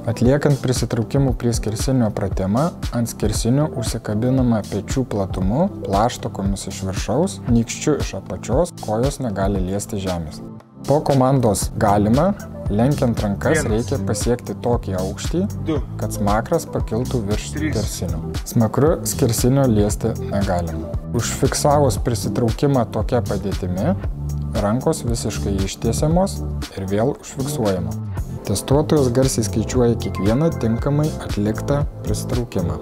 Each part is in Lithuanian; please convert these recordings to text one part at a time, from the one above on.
Atliekant prisitraukimų prie skersinio pratimą, ant skersinio užsikabinama pečių platumu, plaštakomis iš viršaus, nykščiu iš apačios, kojos negali liesti žemės. Po komandos galima, lenkiant rankas reikia pasiekti tokį aukštį, kad smakras pakiltų virš skersinio. Smakru skersinio liesti negalima. Užfiksavus prisitraukimą tokia padėtimi, rankos visiškai ištiesiamos ir vėl užfiksuojama. Testuotojas garsiai skaičiuoja kiekvieną tinkamai atliktą prisitraukimą.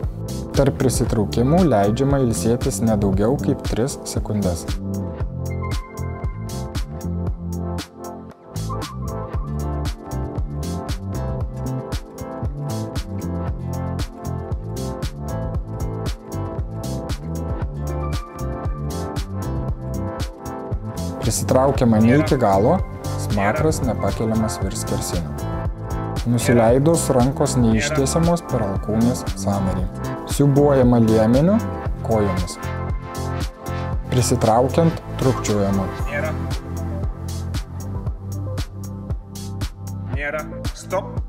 Tarp prisitraukimų leidžiama ilsėtis ne daugiau kaip 3 sekundes. Prisitraukiama ne iki galo, smakras nepakeliamas virš skersinio. Nusileidus rankos neištiesiamos per alkūnės sąnarį. Siūbuojama liemeniu, kojomis. Prisitraukiant trūkčiojama. Nėra. Stop.